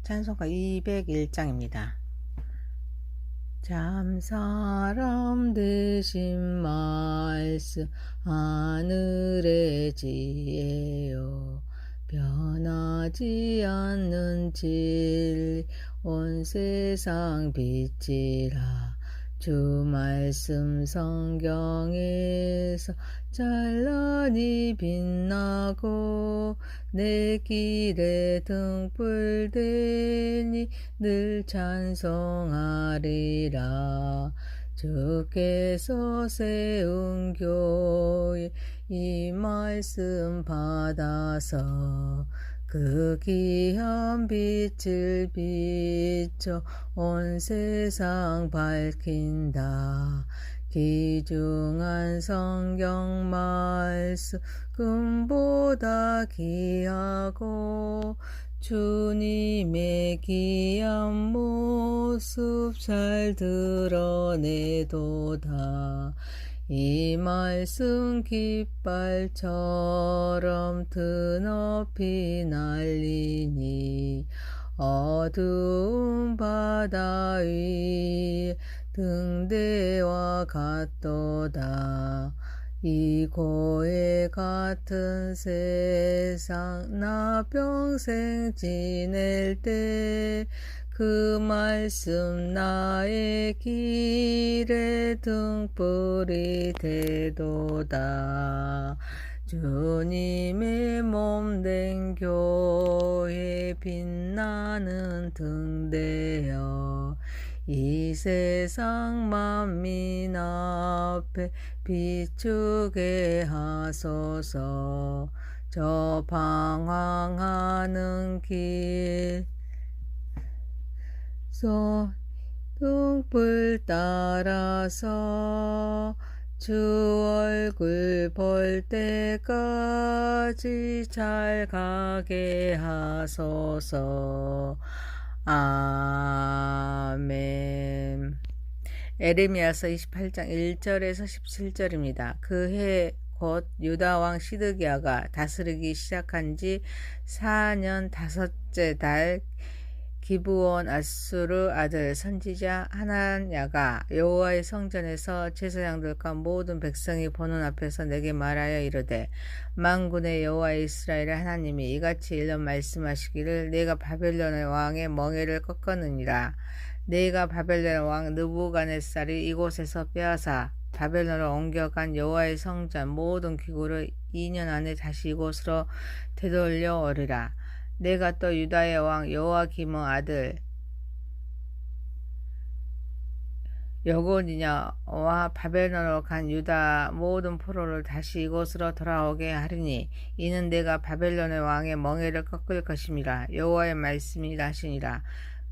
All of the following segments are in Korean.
찬송가 201장입니다. 참사람 되신 말씀 하늘의 지혜요, 변하지 않는 진리 온 세상 빛이라. 주 말씀 성경에서 찬란히 빛나고 내 길에 등불 되니 늘 찬송하리라. 주께서 세운 교회 이 말씀 받아서 그 귀한 빛을 비춰 온 세상 밝힌다. 귀중한 성경 말씀 금보다 귀하고 주님의 귀한 모습 잘 드러내도다. 이 말씀 깃발처럼 드높이 날리니 어두운 바다 위 등대와 같도다. 이 고해 같은 세상 나 평생 지낼 때 그 말씀 나의 길에 등불이 되도다. 주님의 몸된 교회 빛나는 등대여, 이 세상 만민 앞에 비추게 하소서. 저 방황하는 길 등불 따라서 주 얼굴 볼 때까지 잘 가게 하소서. 아멘. 에레미야서 28장 1절에서 17절입니다. 그 해 곧 유다 왕 시드기야가 다스리기 시작한 지 4년 5째 달 기브온 아수르 아들 선지자 하나냐가 여호와의 성전에서 제사장들과 모든 백성이 보는 앞에서 내게 말하여 이르되, 만군의 여호와 이스라엘의 하나님이 이같이 일러 말씀하시기를, 내가 바벨론의 왕의 멍에를 꺾었느니라. 내가 바벨론 왕 느부갓네살이 이곳에서 빼앗아 바벨론으로 옮겨간 여호와의 성전 모든 기구를 2년 안에 다시 이곳으로 되돌려 오리라. 내가 또 유다의 왕 여호야김의 아들 여고니냐와 바벨론으로 간 유다 모든 포로를 다시 이곳으로 돌아오게 하리니, 이는 내가 바벨론의 왕의 멍에를 꺾을 것임이라. 여호와의 말씀이라 하시니라.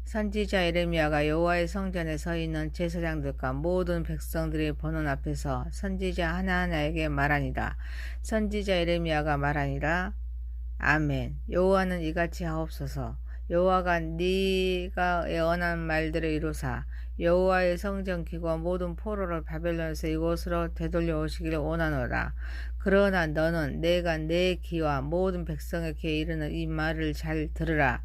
선지자 예레미야가 여호와의 성전에 서 있는 제사장들과 모든 백성들이 보는 앞에서 선지자 하나하나에게 말하니라. 선지자 예레미야가 말하니라. 아멘. 여호와는 이같이 하옵소서. 여호와가 네가 예언한 말들을 이루사 여호와의 성전 기구와 모든 포로를 바벨론에서 이곳으로 되돌려 오시기를 원하노라. 그러나 너는 내가 내 귀와 모든 백성의 귀에 이르는 이 말을 잘 들으라.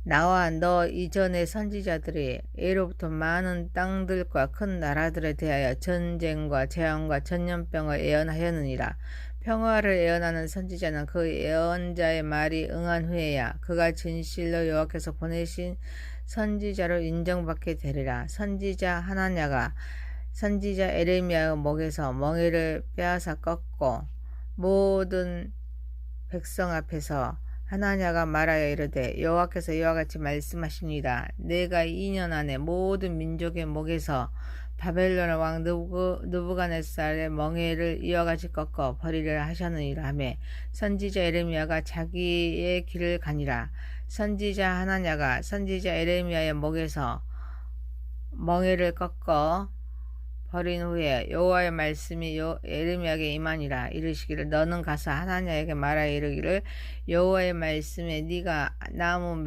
나와 너 이전의 선지자들이 예로부터 많은 땅들과 큰 나라들에 대하여 전쟁과 재앙과 전염병을 예언하였느니라. 평화를 예언하는 선지자는 그 예언자의 말이 응한 후에야 그가 진실로 여호와께서 보내신 선지자로 인정받게 되리라. 선지자 하나냐가 선지자 에레미야의 목에서 멍에를 빼앗아 꺾고 모든 백성 앞에서 하나냐가 말하여 이르되, 여호와께서 이와 같이 말씀하십니다. 내가 2년 안에 모든 민족의 목에서 바벨론 왕 느부갓네살의 멍에를 이와 같이 꺾어 버리려 하셨느니라 하매, 선지자 에레미야가 자기의 길을 가니라. 선지자 하나냐가 선지자 에레미야의 목에서 멍에를 꺾어 버린 후에 여호와의 말씀이 에레미야에게 임하니라. 이르시기를, 너는 가서 하나냐에게 말하여 이르기를, 여호와의 말씀에 네가 나무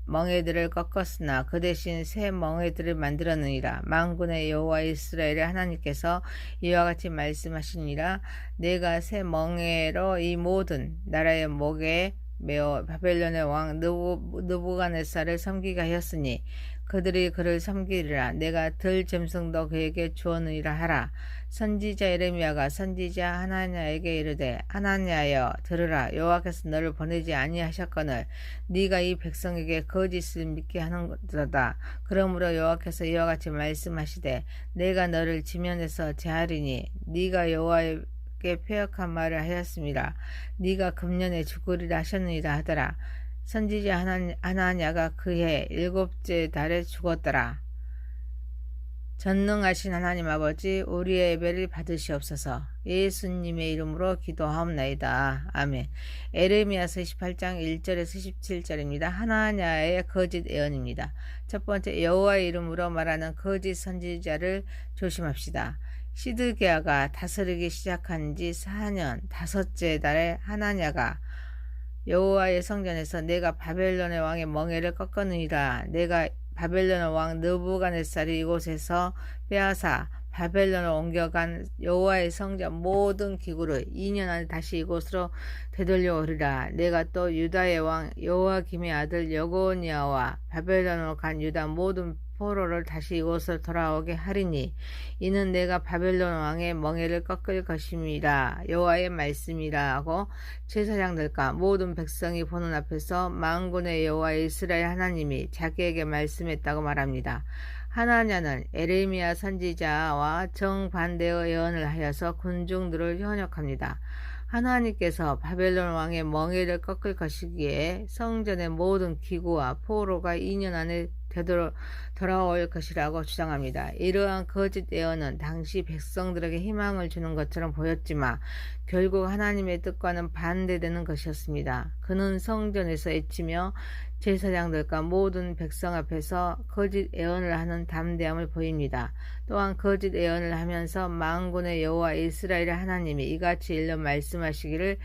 멍에들을 꺾었으나 그 대신 새 멍에들을 만들었느니라. 만군의 여호와 이스라엘의 하나님께서 이와 같이 말씀하시니라. 내가 새 멍에로 이 모든 나라의 목에 메어 바벨론의 왕 느부갓네살을 섬기게 하였으니 그들이 그를 섬기리라. 내가 들 짐승도 그에게 주었느니라 하라. 선지자 예레미야가 선지자 하나냐에게 이르되 하나냐여 들으라. 여호와께서 너를 보내지 아니하셨거늘 네가 이 백성에게 거짓을 믿게 하는도다. 그러므로 여호와께서 이와 같이 말씀하시되 내가 너를 지면에서 제하리니 네가 여호와께 패역한 말을 하였습니다. 네가 금년에 죽으리라 하셨느니라 하더라. 선지자 하나냐가 그해 7째 달에 죽었더라. 전능하신 하나님 아버지, 우리의 예배를 받으시옵소서. 예수님의 이름으로 기도하옵나이다. 아멘. 에레미야서 28장 1절에서 17절입니다. 하나냐의 거짓 예언입니다. 첫 번째, 여호와의 이름으로 말하는 거짓 선지자를 조심합시다. 시드기야가 다스리기 시작한 지 4년 5째 달에 하나냐가 여호와의 성전에서 내가 바벨론의 왕의 멍에를 꺾었느니라. 내가 바벨론 왕 느부갓네살이 이곳에서 빼앗아 바벨론을 옮겨간 여호와의 성전 모든 기구를 2년 안에 다시 이곳으로 되돌려 오리라. 내가 또 유다의 왕 여호야김의 아들 여고니아와 바벨론으로 간 유다 모든 포로를 다시 이곳으로 돌아오게 하리니 이는 내가 바벨론 왕의 멍에를 꺾을 것임이라. 여호와의 말씀이라 하고 제사장들과 모든 백성이 보는 앞에서 만군의 여호와 이스라엘 하나님이 자기에게 말씀했다고 말합니다. 하나냐는 에레미야 선지자와 정반대의 예언을 하여서 군중들을 현혹합니다. 하나님께서 바벨론 왕의 멍에를 꺾을 것이기에 성전의 모든 기구와 포로가 2년 안에 돌아올 것이라고 주장합니다. 이러한 거짓 예언은 당시 백성들에게 희망을 주는 것처럼 보였지만 결국 하나님의 뜻과는 반대되는 것이었습니다. 그는 성전에서 외치며 제사장들과 모든 백성 앞에서 거짓 예언을 하는 담대함을 보입니다. 또한 거짓 예언을 하면서 만군의 여호와 이스라엘의 하나님이 이같이 일러 말씀하시기를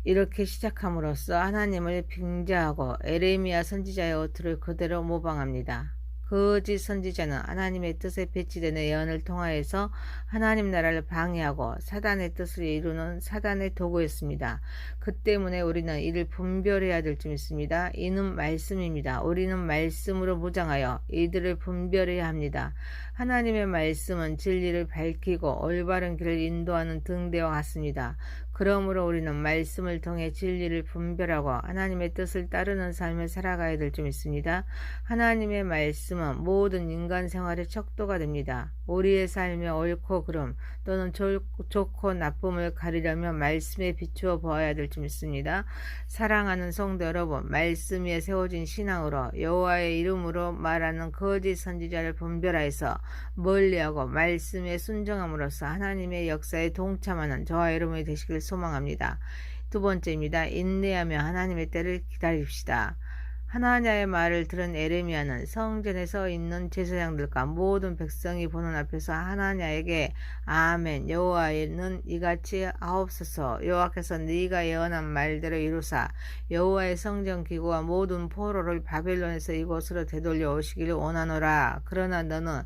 이렇게 시작함으로써 하나님을 빙자하고 에레미야 선지자의 어투를 그대로 모방합니다. 거짓 선지자는 하나님의 뜻에 배치되는 예언을 통하여서 하나님 나라를 방해하고 사단의 뜻을 이루는 사단의 도구였습니다. 그 때문에 우리는 이를 분별해야 될 점 있습니다. 이는 말씀입니다. 우리는 말씀으로 무장하여 이들을 분별해야 합니다. 하나님의 말씀은 진리를 밝히고 올바른 길을 인도하는 등대와 같습니다. 그러므로 우리는 말씀을 통해 진리를 분별하고 하나님의 뜻을 따르는 삶을 살아가야 될 점 있습니다. 하나님의 말씀은 모든 인간 생활의 척도가 됩니다. 우리의 삶의 옳고 그름 또는 좋고 나쁨을 가리려면 말씀에 비추어 보아야 될 점 있습니다. 사랑하는 성도 여러분, 말씀 위에 세워진 신앙으로 여호와의 이름으로 말하는 거짓 선지자를 분별하여서 멀리하고 말씀에 순종함으로써 하나님의 역사에 동참하는 저와 여러분이 되시길 소망합니다. 두 번째입니다. 인내하며 하나님의 때를 기다립시다. 하나냐의 말을 들은 에레미야는 성전에 서 있는 제사장들과 모든 백성이 보는 앞에서 하나냐에게 아멘 여호와는 이같이 하옵소서. 여호와께서 네가 예언한 말대로 이루사 여호와의 성전 기구와 모든 포로를 바벨론에서 이곳으로 되돌려 오시기를 원하노라. 그러나 너는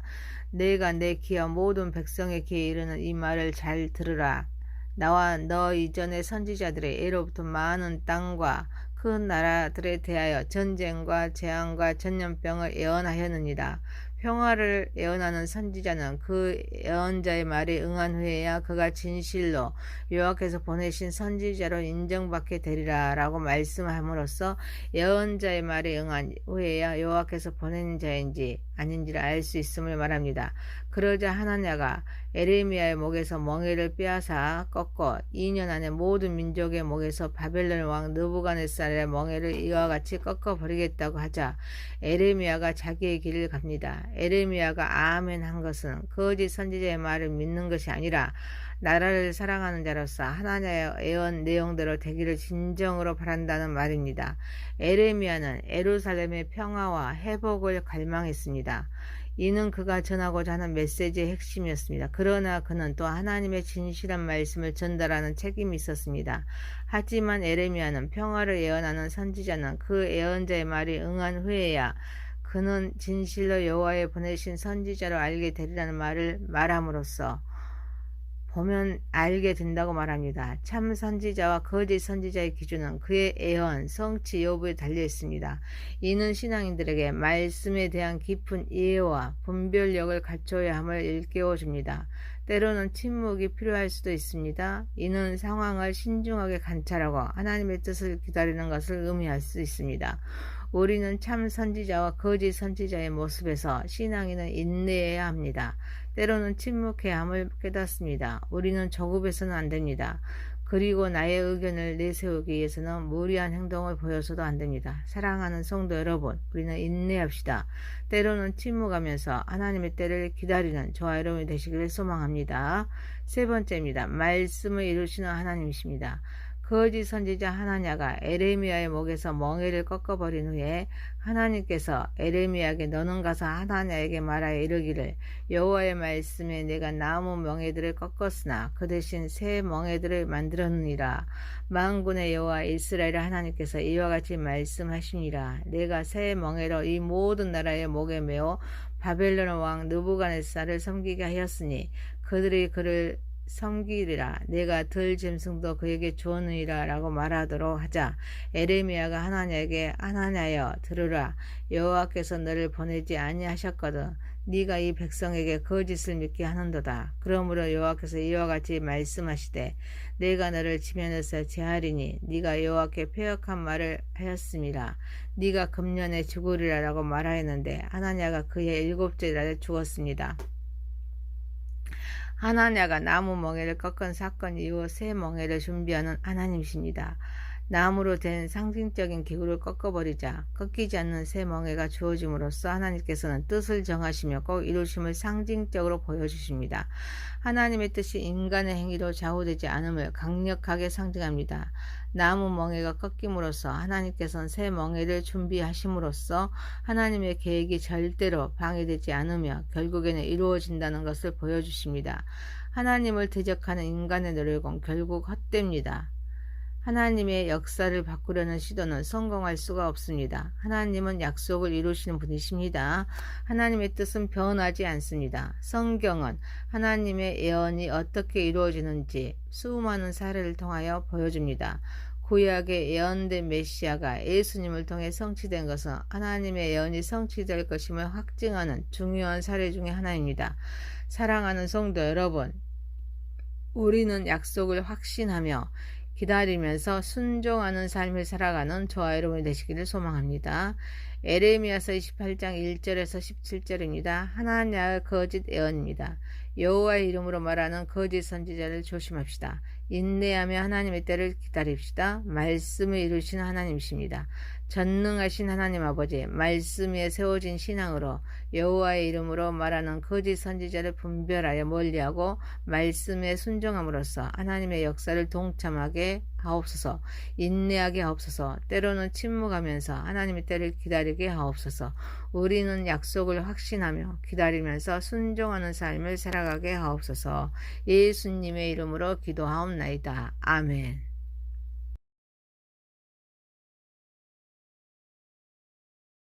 내가 내 귀와 모든 백성의 귀에 이르는 이 말을 잘 들으라. 나와 너 이전의 선지자들의 예로부터 많은 땅과 큰 나라들에 대하여 전쟁과 재앙과 전염병을 예언하였느니라. 평화를 예언하는 선지자는 그 예언자의 말에 응한 후에야 그가 진실로 여호와께서 보내신 선지자로 인정받게 되리라 라고 말씀함으로써 예언자의 말에 응한 후에야 여호와께서 보낸 자인지 아닌지를 알 수 있음을 말합니다. 그러자 하나냐가 에레미야의 목에서 멍에를 빼앗아 꺾어 2년 안에 모든 민족의 목에서 바벨론 왕 느부갓네살의 멍에를 이와 같이 꺾어버리겠다고 하자 에레미야가 자기의 길을 갑니다. 에레미야가 아멘 한 것은 거짓 선지자의 말을 믿는 것이 아니라 나라를 사랑하는 자로서 하나님의 예언 내용대로 되기를 진정으로 바란다는 말입니다. 에레미야는 예루살렘의 평화와 회복을 갈망했습니다. 이는 그가 전하고자 하는 메시지의 핵심이었습니다. 그러나 그는 또 하나님의 진실한 말씀을 전달하는 책임이 있었습니다. 하지만 에레미야는 평화를 예언하는 선지자는 그 예언자의 말이 응한 후에야 그는 진실로 여호와의 보내신 선지자로 알게 되리라는 말을 말함으로써 보면 알게 된다고 말합니다. 참 선지자와 거짓 선지자의 기준은 그의 애언, 성취 여부에 달려 있습니다. 이는 신앙인들에게 말씀에 대한 깊은 이해와 분별력을 갖춰야 함을 일깨워 줍니다. 때로는 침묵이 필요할 수도 있습니다. 이는 상황을 신중하게 관찰하고 하나님의 뜻을 기다리는 것을 의미할 수 있습니다. 우리는 참 선지자와 거짓 선지자의 모습에서 신앙인은 인내해야 합니다. 때로는 침묵해야 함을 깨닫습니다. 우리는 조급해서는 안 됩니다. 그리고 나의 의견을 내세우기 위해서는 무리한 행동을 보여서도 안 됩니다. 사랑하는 성도 여러분, 우리는 인내합시다. 때로는 침묵하면서 하나님의 때를 기다리는 저와 여러분이 되시기를 소망합니다. 세 번째입니다. 말씀을 이루시는 하나님이십니다. 거짓 선지자 하나냐가 에레미야의 목에서 멍에를 꺾어버린 후에 하나님께서 에레미야에게 너는 가서 하나냐에게 말하여 이르기를 여호와의 말씀에 내가 나무 멍에들을 꺾었으나 그 대신 새 멍에들을 만들었느니라. 만군의 여호와 이스라엘의 하나님께서 이와 같이 말씀하시니라. 내가 새 멍에로 이 모든 나라의 목에 메어 바벨론 왕 느부갓네살을 섬기게 하였으니 그들이 그를 섬기리라. 내가 들 짐승도 그에게 주었느니라 라고 말하도록 하자. 에레미야가 하나냐에게 하나냐여 들으라. 여호와께서 너를 보내지 아니하셨거든 네가 이 백성에게 거짓을 믿게 하는도다. 그러므로 여호와께서 이와 같이 말씀하시되 내가 너를 지면에서 제하리니 네가 여호와께 패역한 말을 하였음이라. 네가 금년에 죽으리라 라고 말하였는데 하나냐가 그의 7째 날에 죽었습니다. 하나냐가 나무 멍에를 꺾은 사건 이후 새 멍에를 준비하는 하나님이십니다. 나무로 된 상징적인 기구를 꺾어버리자 꺾이지 않는 새 멍에가 주어짐으로써 하나님께서는 뜻을 정하시며 꼭 이루심을 상징적으로 보여주십니다. 하나님의 뜻이 인간의 행위로 좌우되지 않음을 강력하게 상징합니다. 나무 멍에가 꺾임으로써 하나님께서는 새 멍에를 준비하심으로써 하나님의 계획이 절대로 방해되지 않으며 결국에는 이루어진다는 것을 보여주십니다. 하나님을 대적하는 인간의 노력은 결국 헛됩니다. 하나님의 역사를 바꾸려는 시도는 성공할 수가 없습니다. 하나님은 약속을 이루시는 분이십니다. 하나님의 뜻은 변하지 않습니다. 성경은 하나님의 예언이 어떻게 이루어지는지 수많은 사례를 통하여 보여줍니다. 구약의 예언된 메시아가 예수님을 통해 성취된 것은 하나님의 예언이 성취될 것임을 확증하는 중요한 사례 중의 하나입니다. 사랑하는 성도 여러분, 우리는 약속을 확신하며 기다리면서 순종하는 삶을 살아가는 저와 여러분이 되시기를 소망합니다. 에레미야서 28장 1절에서 17절입니다. 하나냐의 거짓 예언입니다. 여호와의 이름으로 말하는 거짓 선지자를 조심합시다. 인내하며 하나님의 때를 기다립시다. 말씀을 이루시는 하나님이십니다. 전능하신 하나님 아버지, 말씀 위에 세워진 신앙으로 여호와의 이름으로 말하는 거짓 선지자를 분별하여 멀리하고 말씀에 순종함으로써 하나님의 역사를 동참하게 하옵소서. 인내하게 하옵소서. 때로는 침묵하면서 하나님의 때를 기다리게 하옵소서. 우리는 약속을 확신하며 기다리면서 순종하는 삶을 살아가게 하옵소서. 예수님의 이름으로 기도하옵나이다. 아멘.